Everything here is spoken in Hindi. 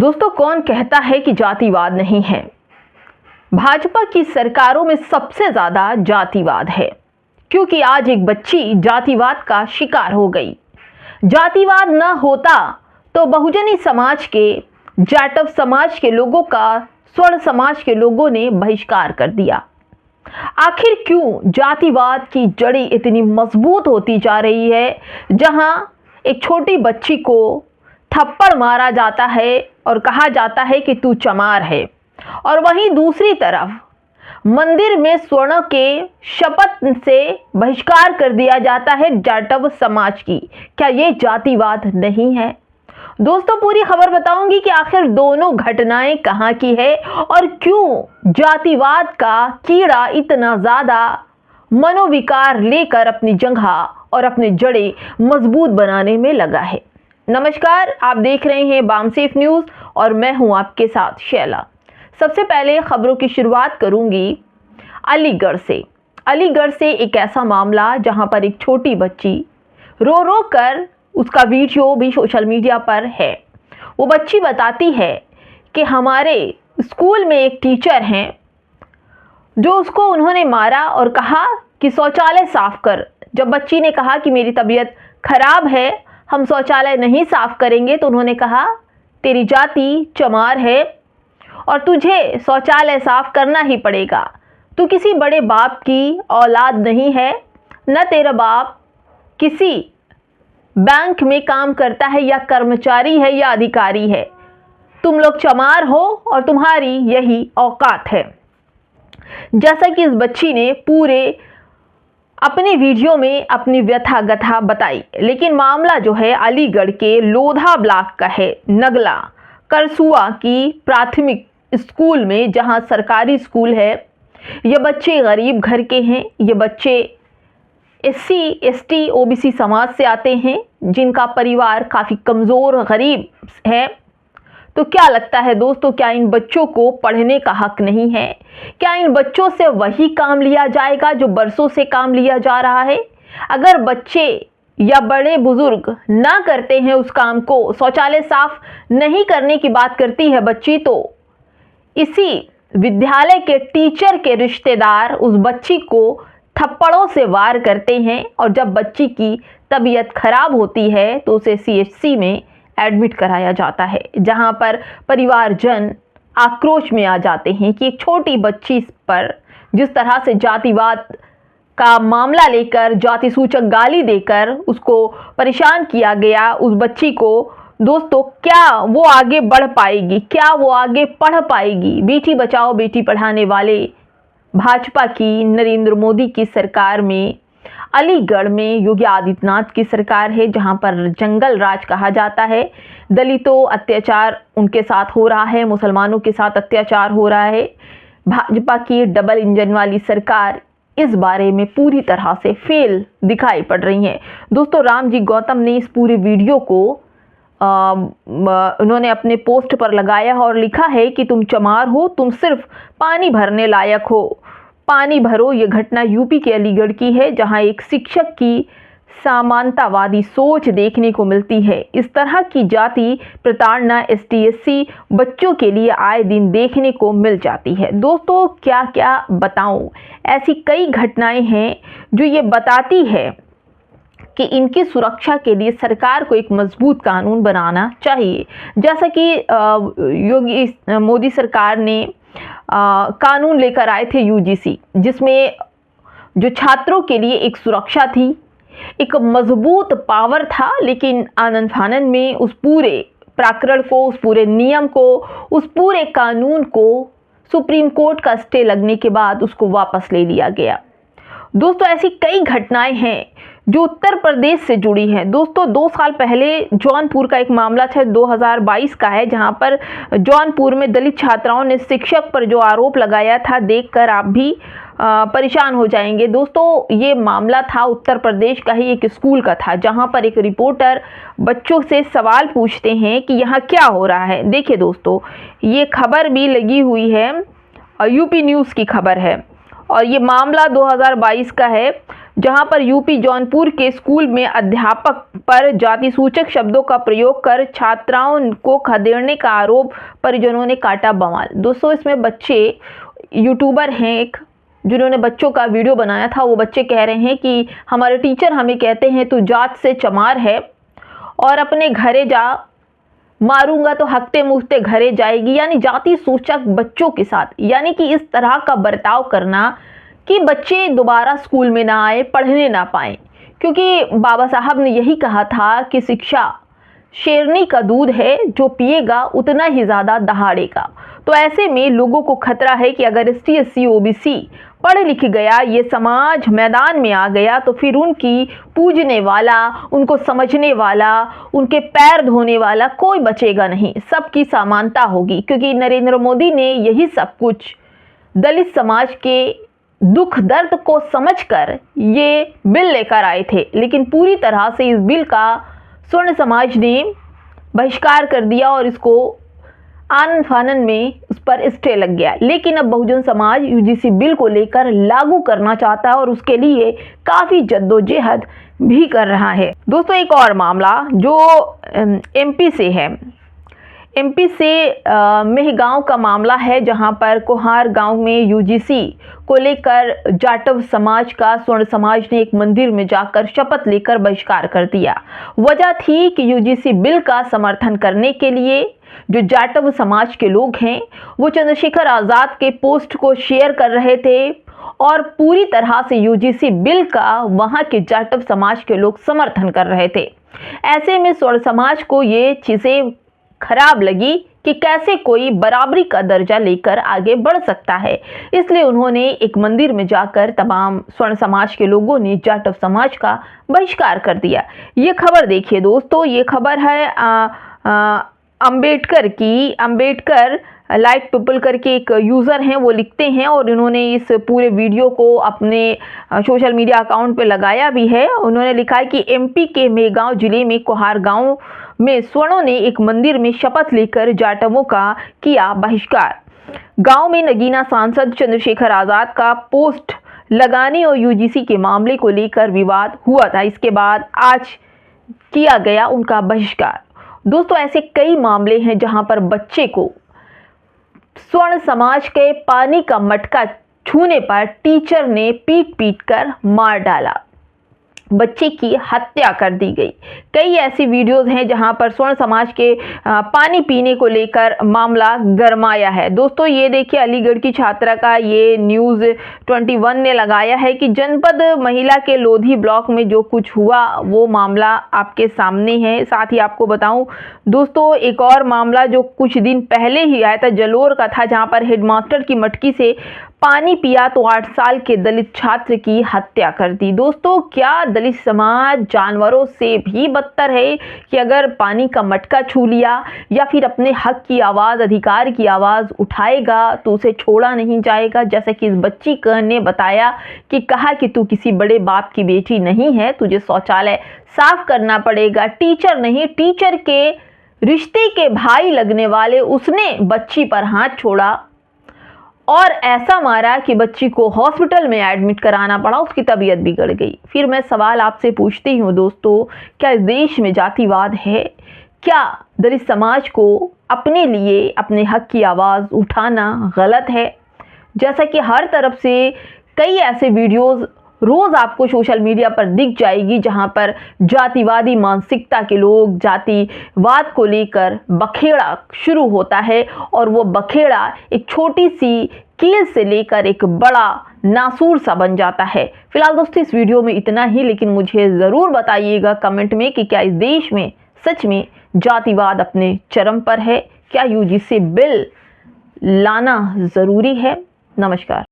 दोस्तों, कौन कहता है कि जातिवाद नहीं है? भाजपा की सरकारों में सबसे ज्यादा जातिवाद है, क्योंकि आज एक बच्ची जातिवाद का शिकार हो गई। जातिवाद न होता तो बहुजनी समाज के, जाटव समाज के लोगों का स्वर्ण समाज के लोगों ने बहिष्कार कर दिया। आखिर क्यों जातिवाद की जड़ी इतनी मजबूत होती जा रही है, जहां एक छोटी बच्ची को थप्पड़ मारा जाता है और कहा जाता है कि तू चमार है, और वहीं दूसरी तरफ मंदिर में स्वर्ण के शपथ से बहिष्कार कर दिया जाता है जाटव समाज की। क्या ये जातिवाद नहीं है? दोस्तों, पूरी खबर बताऊंगी कि आखिर दोनों घटनाएं कहां की है और क्यों जातिवाद का कीड़ा इतना ज्यादा मनोविकार लेकर अपनी जगह और अपने जड़ें मजबूत बनाने में लगा है। नमस्कार, आप देख रहे हैं बामसेफ न्यूज और मैं हूं आपके साथ शैला। सबसे पहले खबरों की शुरुआत करूंगी अलीगढ़ से। अलीगढ़ से एक ऐसा मामला जहां पर एक छोटी बच्ची रो रो कर, उसका वीडियो भी सोशल मीडिया पर है। वो बच्ची बताती है कि हमारे स्कूल में एक टीचर हैं जो उसको उन्होंने मारा और कहा कि शौचालय साफ कर। जब बच्ची ने कहा कि मेरी तबीयत खराब है, हम शौचालय नहीं साफ करेंगे, तो उन्होंने कहा तेरी जाति चमार है और तुझे शौचालय साफ करना ही पड़ेगा। तू किसी बड़े बाप की औलाद नहीं है, न तेरा बाप किसी बैंक में काम करता है या कर्मचारी है या अधिकारी है। तुम लोग चमार हो और तुम्हारी यही औकात है। जैसा कि इस बच्ची ने पूरे अपने वीडियो में अपनी व्यथा गथा बताई, लेकिन मामला जो है अलीगढ़ के लोधा ब्लॉक का है, नगला करसुआ की प्राथमिक स्कूल में, जहां सरकारी स्कूल है। ये बच्चे गरीब घर के हैं, ये बच्चे SC ST OBC समाज से आते हैं, जिनका परिवार काफ़ी कमज़ोर गरीब है। तो क्या लगता है दोस्तों, क्या इन बच्चों को पढ़ने का हक नहीं है? क्या इन बच्चों से वही काम लिया जाएगा जो बरसों से काम लिया जा रहा है? अगर बच्चे या बड़े बुजुर्ग ना करते हैं उस काम को, शौचालय साफ नहीं करने की बात करती है बच्ची, तो इसी विद्यालय के टीचर के रिश्तेदार उस बच्ची को थप्पड़ों से वार करते हैं, और जब बच्ची की तबीयत खराब होती है तो उसे CHC में एडमिट कराया जाता है, जहां पर परिवारजन आक्रोश में आ जाते हैं कि एक छोटी बच्ची पर जिस तरह से जातिवाद का मामला लेकर, जाति सूचक गाली देकर उसको परेशान किया गया, उस बच्ची को दोस्तों, क्या वो आगे बढ़ पाएगी? क्या वो आगे पढ़ पाएगी? बेटी बचाओ बेटी पढ़ाने वाले भाजपा की, नरेंद्र मोदी की सरकार में, अलीगढ़ में योगी आदित्यनाथ की सरकार है, जहां पर जंगल राज कहा जाता है। दलितों अत्याचार उनके साथ हो रहा है, मुसलमानों के साथ अत्याचार हो रहा है। भाजपा की डबल इंजन वाली सरकार इस बारे में पूरी तरह से फेल दिखाई पड़ रही है। दोस्तों, रामजी गौतम ने इस पूरे वीडियो को उन्होंने अपने पोस्ट पर लगाया और लिखा है कि तुम चमार हो, तुम सिर्फ पानी भरने लायक हो, पानी भरो। ये घटना यूपी के अलीगढ़ की है, जहां एक शिक्षक की समानतावादी सोच देखने को मिलती है। इस तरह की जाति प्रताड़ना ST SC बच्चों के लिए आए दिन देखने को मिल जाती है। दोस्तों, क्या क्या बताऊं, ऐसी कई घटनाएं हैं जो ये बताती है कि इनकी सुरक्षा के लिए सरकार को एक मजबूत कानून बनाना चाहिए। जैसा कि योगी मोदी सरकार ने कानून लेकर आए थे UGC, जिसमें जो छात्रों के लिए एक सुरक्षा थी, एक मजबूत पावर था, लेकिन आनन फानन में उस पूरे प्रकरण को, उस पूरे नियम को, उस पूरे कानून को सुप्रीम कोर्ट का स्टे लगने के बाद उसको वापस ले लिया गया। दोस्तों, ऐसी कई घटनाएं हैं जो उत्तर प्रदेश से जुड़ी हैं। दोस्तों, 2 साल पहले जौनपुर का एक मामला था, 2022 का है, जहां पर जौनपुर में दलित छात्राओं ने शिक्षक पर जो आरोप लगाया था, देखकर आप भी परेशान हो जाएंगे। दोस्तों, ये मामला था उत्तर प्रदेश का ही एक स्कूल का था, जहां पर एक रिपोर्टर बच्चों से सवाल पूछते हैं कि यहाँ क्या हो रहा है। देखिए दोस्तों, ये खबर भी लगी हुई है, UP न्यूज़ की खबर है, और ये मामला 2022 का है। जहां पर यूपी जौनपुर के स्कूल में अध्यापक पर जाति सूचक शब्दों का प्रयोग कर छात्राओं को खदेड़ने का आरोप, परिजनों ने काटा बवाल। दोस्तों, इसमें बच्चे यूट्यूबर हैं एक, जिन्होंने बच्चों का वीडियो बनाया था। वो बच्चे कह रहे हैं कि हमारे टीचर हमें कहते हैं तू जात से चमार है और अपने घरे जा, मारूंगा तो हकते मुहते घरे जाएगी। यानी जाति सूचक बच्चों के साथ, यानी कि इस तरह का बर्ताव करना कि बच्चे दोबारा स्कूल में ना आए, पढ़ने ना पाएं, क्योंकि बाबा साहब ने यही कहा था कि शिक्षा शेरनी का दूध है, जो पिएगा उतना ही ज़्यादा दहाड़ेगा। तो ऐसे में लोगों को खतरा है कि अगर ST SC OBC पढ़ लिख गया, ये समाज मैदान में आ गया, तो फिर उनकी पूजने वाला, उनको समझने वाला, उनके पैर धोने वाला कोई बचेगा नहीं। सबकी समानता होगी, क्योंकि नरेंद्र मोदी ने यही सब कुछ दलित समाज के दुख दर्द को समझकर ये बिल लेकर आए थे। लेकिन पूरी तरह से इस बिल का स्वर्ण समाज ने बहिष्कार कर दिया और इसको आनन फानन में उस पर स्टे लग गया। लेकिन अब बहुजन समाज UGC बिल को लेकर लागू करना चाहता है और उसके लिए काफ़ी जद्दोजहद भी कर रहा है। दोस्तों, एक और मामला जो MP से है। MP से मेहगांव का मामला है, जहां पर कोहार गांव में UGC को लेकर जाटव समाज का स्वर्ण समाज ने एक मंदिर में जाकर शपथ लेकर बहिष्कार कर दिया। वजह थी कि UGC बिल का समर्थन करने के लिए जो जाटव समाज के लोग हैं वो चंद्रशेखर आज़ाद के पोस्ट को शेयर कर रहे थे और पूरी तरह से UGC बिल का वहां के जाटव समाज के लोग समर्थन कर रहे थे। ऐसे में स्वर्ण समाज को ये चीज़ें खराब लगी कि कैसे कोई बराबरी का दर्जा लेकर आगे बढ़ सकता है। इसलिए उन्होंने एक मंदिर में जाकर तमाम स्वर्ण समाज के लोगों ने जाटव समाज का बहिष्कार कर दिया। ये खबर देखिए दोस्तों, ये खबर है अंबेडकर की। अंबेडकर लाइक पीपल करके एक यूज़र हैं, वो लिखते हैं और इन्होंने इस पूरे वीडियो को अपने सोशल मीडिया अकाउंट पे लगाया भी है। उन्होंने लिखा है कि MP के मेहगांव जिले में कोहार गांव में स्वर्णों ने एक मंदिर में शपथ लेकर जाटवों का किया बहिष्कार। गांव में नगीना सांसद चंद्रशेखर आज़ाद का पोस्ट लगाने और UGC के मामले को लेकर विवाद हुआ था। इसके बाद आज किया गया उनका बहिष्कार। दोस्तों, ऐसे कई मामले हैं जहां पर बच्चे को स्वर्ण समाज के पानी का मटका छूने पर टीचर ने पीट कर मार डाला, बच्चे की हत्या कर दी गई। कई ऐसी वीडियोस हैं जहां पर स्वर्ण समाज के पानी पीने को लेकर मामला गरमाया है। दोस्तों, ये देखिए अलीगढ़ की छात्रा का ये न्यूज़ 21 ने लगाया है कि जनपद महिला के लोधी ब्लॉक में जो कुछ हुआ वो मामला आपके सामने है। साथ ही आपको बताऊं दोस्तों, एक और मामला जो कुछ दिन पहले ही आया था जलोर का था, जहां पर हेडमास्टर की मटकी से पानी पिया तो 8 साल के दलित छात्र की हत्या कर दी। दोस्तों, क्या दलित समाज जानवरों से भी बदतर है कि अगर पानी का मटका छू लिया या फिर अपने हक की आवाज़, अधिकार की आवाज़ उठाएगा तो उसे छोड़ा नहीं जाएगा। जैसे कि इस बच्ची ने बताया कि कहा कि तू किसी बड़े बाप की बेटी नहीं है, तुझे शौचालय साफ करना पड़ेगा। टीचर नहीं, टीचर के रिश्ते के भाई लगने वाले उसने बच्ची पर हाथ छोड़ा और ऐसा मारा कि बच्ची को हॉस्पिटल में एडमिट कराना पड़ा, उसकी तबीयत बिगड़ गई। फिर मैं सवाल आपसे पूछती हूँ दोस्तों, क्या इस देश में जातिवाद है? क्या दलित समाज को अपने लिए अपने हक की आवाज़ उठाना गलत है? जैसा कि हर तरफ से कई ऐसे वीडियोस रोज़ आपको सोशल मीडिया पर दिख जाएगी जहां पर जातिवादी मानसिकता के लोग जातिवाद को लेकर बखेड़ा शुरू होता है और वो बखेड़ा एक छोटी सी कील से लेकर एक बड़ा नासूर सा बन जाता है। फिलहाल दोस्तों, इस वीडियो में इतना ही, लेकिन मुझे ज़रूर बताइएगा कमेंट में कि क्या इस देश में सच में जातिवाद अपने चरम पर है? क्या UGC बिल लाना ज़रूरी है? नमस्कार।